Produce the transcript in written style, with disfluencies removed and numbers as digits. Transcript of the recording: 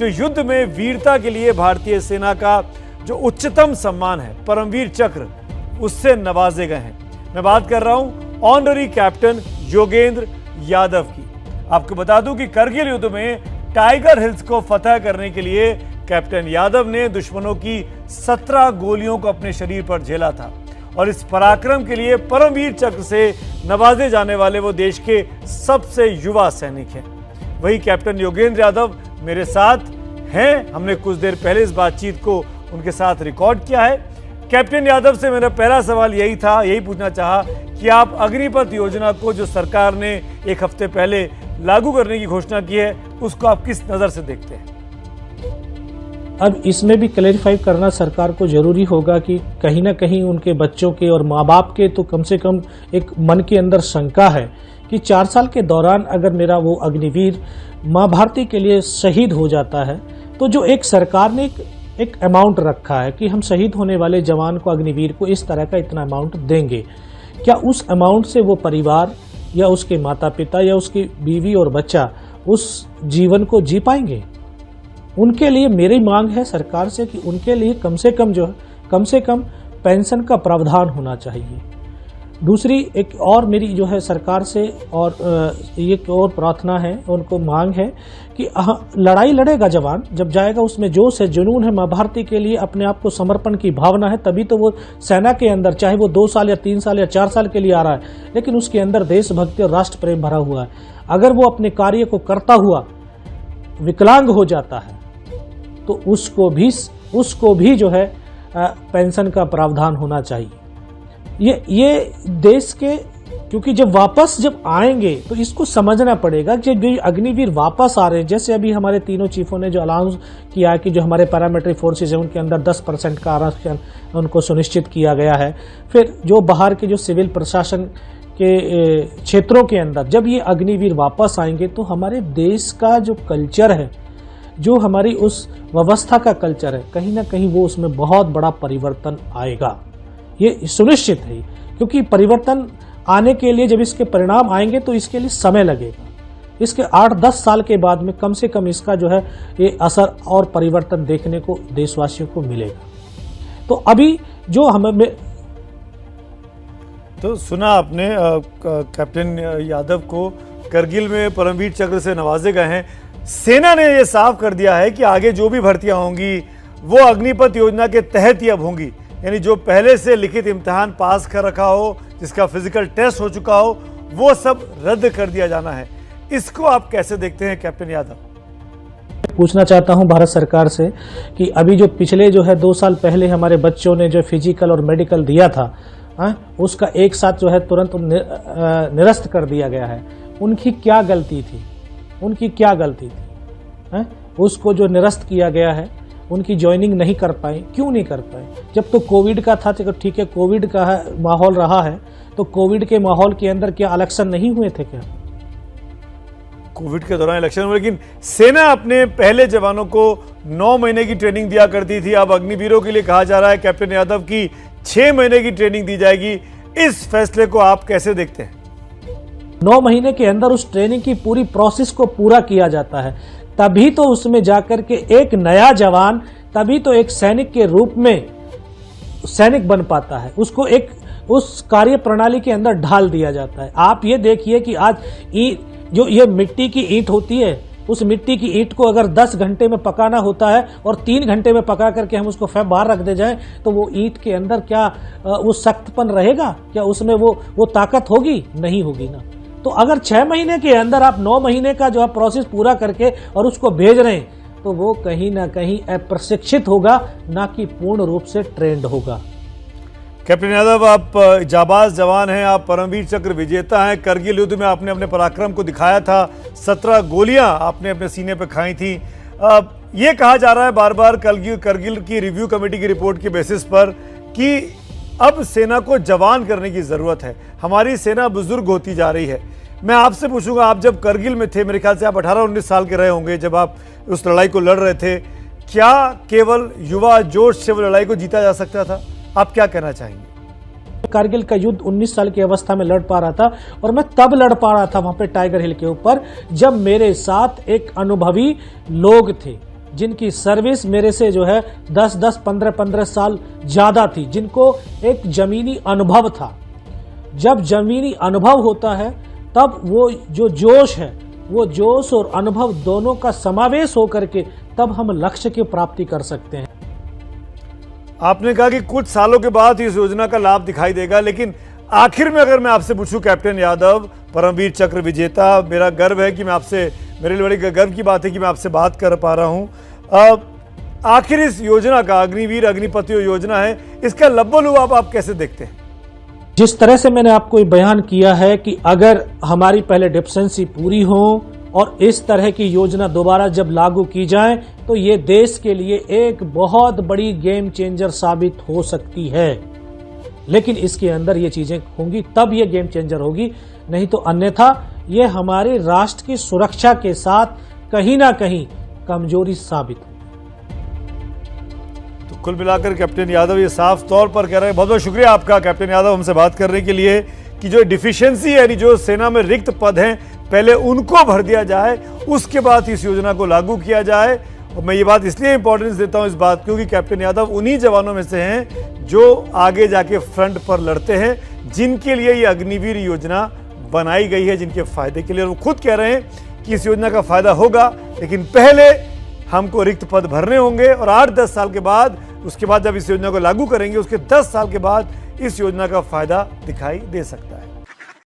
जो युद्ध में वीरता के लिए भारतीय सेना का जो उच्चतम सम्मान है परमवीर चक्र, उससे नवाजे गए हैं। मैं बात कर रहा हूं ऑनररी कैप्टन योगेंद्र यादव की। आपको बता दूं कि करगिल युद्ध में टाइगर हिल्स को फतह करने के लिए कैप्टन यादव ने दुश्मनों की 17 गोलियों को अपने शरीर पर झेला था और इस पराक्रम के लिए परमवीर चक्र से नवाजे जाने वाले वो देश के सबसे युवा सैनिक हैं। वही कैप्टन योगेंद्र यादव मेरे साथ हैं। हमने कुछ देर पहले इस बातचीत को उनके साथ रिकॉर्ड किया है। कैप्टन यादव से मेरा पहला सवाल यही पूछना चाहा कि आप अग्निपथ योजना को जो सरकार ने एक हफ्ते पहले लागू करने की घोषणा की है, उसको आप किस नजर से देखते हैं? अब इसमें भी क्लैरिफाई करना सरकार को जरूरी होगा कि कहीं ना कहीं उनके बच्चों के और माँ बाप के तो कम से कम एक मन के अंदर शंका है कि 4 साल के दौरान अगर मेरा वो अग्निवीर माँ भारती के लिए शहीद हो जाता है, तो जो एक सरकार ने एक अमाउंट रखा है कि हम शहीद होने वाले जवान को, अग्निवीर को इस तरह का इतना अमाउंट देंगे, क्या उस अमाउंट से वो परिवार या उसके माता पिता या उसकी बीवी और बच्चा उस जीवन को जी पाएंगे? उनके लिए मेरी मांग है सरकार से कि उनके लिए कम से कम पेंशन का प्रावधान होना चाहिए। दूसरी एक और मेरी जो है सरकार से और एक और प्रार्थना है, उनको मांग है कि लड़ाई लड़ेगा जवान, जब जाएगा उसमें जोश है, जुनून है, माँ भारती के लिए अपने आप को समर्पण की भावना है, तभी तो वो सेना के अंदर, चाहे वो 2 साल या 3 साल या 4 साल के लिए आ रहा है, लेकिन उसके अंदर देशभक्ति और राष्ट्र प्रेम भरा हुआ है। अगर वो अपने कार्य को करता हुआ विकलांग हो जाता है तो उसको भी जो है पेंशन का प्रावधान होना चाहिए। ये देश के, क्योंकि जब आएंगे तो इसको समझना पड़ेगा कि जो अग्निवीर वापस आ रहे हैं, जैसे अभी हमारे तीनों चीफों ने जो अनाउंस किया कि जो हमारे पैरामिलिट्री फोर्सेज हैं उनके अंदर 10% का आरक्षण उनको सुनिश्चित किया गया है। फिर जो बाहर के जो सिविल प्रशासन के क्षेत्रों के अंदर जब ये अग्निवीर वापस आएंगे तो हमारे देश का जो कल्चर है, जो हमारी उस व्यवस्था का कल्चर है, कहीं ना कहीं वो उसमें बहुत बड़ा परिवर्तन आएगा। ये सुनिश्चित है, क्योंकि परिवर्तन आने के लिए जब इसके परिणाम आएंगे तो इसके लिए समय लगेगा। इसके 8-10 साल के बाद में कम से कम इसका जो है ये असर और परिवर्तन देखने को देशवासियों को मिलेगा। तो अभी जो हमें तो सुना आपने कैप्टन यादव को करगिल में परमवीर चक्र से नवाजे गए हैं। सेना ने यह साफ कर दिया है कि आगे जो भी भर्तियां होंगी वो अग्निपथ योजना के तहत ही अब होंगी, यानी जो पहले से लिखित इम्तिहान पास कर रखा हो, जिसका फिजिकल टेस्ट हो चुका हो, वो सब रद्द कर दिया जाना है। इसको आप कैसे देखते हैं कैप्टन यादव? पूछना चाहता हूं भारत सरकार से कि अभी जो पिछले जो है 2 साल पहले हमारे बच्चों ने जो फिजिकल और मेडिकल दिया था, उसका एक साथ जो है तुरंत निरस्त कर दिया गया है। उनकी क्या गलती थी? उसको जो निरस्त किया गया है, उनकी ज्वाइनिंग नहीं कर पाए। क्यों नहीं कर पाए? जब तो कोविड का था, तो ठीक है, कोविड का माहौल रहा है, तो कोविड के माहौल के अंदर क्या इलेक्शन नहीं हुए थे? क्या कोविड के दौरान इलेक्शन हुए? लेकिन सेना अपने पहले जवानों को 9 महीने की ट्रेनिंग दिया करती थी। अब अग्निवीरों के लिए कहा जा रहा है कैप्टन यादव की 6 महीने की ट्रेनिंग दी जाएगी। इस फैसले को आप कैसे देखते हैं? 9 महीने के अंदर उस ट्रेनिंग की पूरी प्रोसेस को पूरा किया जाता है, तभी तो उसमें जाकर के एक नया जवान, तभी तो एक सैनिक के रूप में सैनिक बन पाता है। उसको एक उस कार्य प्रणाली के अंदर ढाल दिया जाता है। आप ये देखिए कि आज जो ये मिट्टी की ईंट होती है, उस मिट्टी की ईंट को अगर 10 घंटे में पकाना होता है और 3 घंटे में पका करके हम उसको बाहर रख दे जाएं, तो वो ईंट के अंदर क्या वो सख्तपन रहेगा? क्या उसमें वो ताकत होगी? नहीं होगी ना। तो अगर 6 महीने के अंदर आप 9 महीने का जो है प्रोसेस पूरा करके और उसको भेज रहे हैं, तो वो कहीं ना कहीं अप्रशिक्षित होगा, ना कि पूर्ण रूप से ट्रेंड होगा। कैप्टन यादव, आप जाबाज जवान हैं, आप परमवीर चक्र विजेता हैं। करगिल युद्ध में आपने अपने पराक्रम को दिखाया था, 17 गोलियां आपने अपने सीने पर खाई थी। ये कहा जा रहा है बार बार करगिल की रिव्यू कमेटी की रिपोर्ट के बेसिस पर कि अब सेना को जवान करने की जरूरत है, हमारी सेना बुजुर्ग होती जा रही है। मैं आपसे पूछूंगा, आप जब करगिल में थे, मेरे ख्याल से आप 18-19 साल के रहे होंगे जब आप उस लड़ाई को लड़ रहे थे, क्या केवल युवा जोश से वो लड़ाई को जीता जा सकता था? आप क्या कहना चाहेंगे? कारगिल का युद्ध 19 साल की अवस्था में लड़ पा रहा था, और मैं तब लड़ पा रहा था वहां पे टाइगर हिल के ऊपर जब मेरे साथ एक अनुभवी लोग थे, जिनकी सर्विस मेरे से जो है 10-10, 15-15 साल ज्यादा थी, जिनको एक जमीनी अनुभव था। जब जमीनी अनुभव होता है तब वो जो जोश है, वो जोश और अनुभव दोनों का समावेश होकर के तब हम लक्ष्य की प्राप्ति कर सकते हैं। आपने कहा कि कुछ सालों के बाद इस योजना का लाभ दिखाई देगा, लेकिन आखिर में अगर मैं आपसे पूछूं कैप्टन यादव, परमवीर चक्र विजेता, मेरा गर्व है कि मैं आपसे, मेरे लिए बड़ी गर्व की बात है कि मैं आपसे बात कर पा रहा हूं। आखिर इस योजना का, अग्निवीर अग्निपथ योजना है, इसका लब्बो-लुआब आप कैसे देखते हैं? जिस तरह से मैंने आपको ये बयान किया है कि अगर हमारी पहले डेफिशिएंसी पूरी हो और इस तरह की योजना दोबारा जब लागू की जाए तो ये देश के लिए एक बहुत बड़ी गेम चेंजर साबित हो सकती है। लेकिन इसके अंदर ये चीजें होंगी तब ये गेम चेंजर होगी, नहीं तो अन्यथा ये हमारे राष्ट्र की सुरक्षा के साथ कहीं ना कहीं कमजोरी साबित हो। तो कुल मिलाकर कैप्टन यादव ये साफ तौर पर कह रहे हैं, बहुत बहुत शुक्रिया आपका कैप्टन यादव हमसे बात करने के लिए, कि जो डिफिशियंसी है, यानी जो सेना में रिक्त पद हैं, पहले उनको भर दिया जाए, उसके बाद इस योजना को लागू किया जाए। और मैं ये बात इसलिए इंपॉर्टेंस देता हूं इस बात क्योंकि कैप्टन यादव उन्हीं जवानों में से हैं जो आगे जाके फ्रंट पर लड़ते हैं, जिनके लिए ये अग्निवीर योजना बनाई गई है, जिनके फायदे के लिए। और वो खुद कह रहे हैं कि इस योजना का फायदा होगा, लेकिन पहले हमको रिक्त पद भरने होंगे और 8-10 साल के बाद, उसके बाद जब इस योजना को लागू करेंगे, उसके 10 साल के बाद इस योजना का फायदा दिखाई दे सकता है।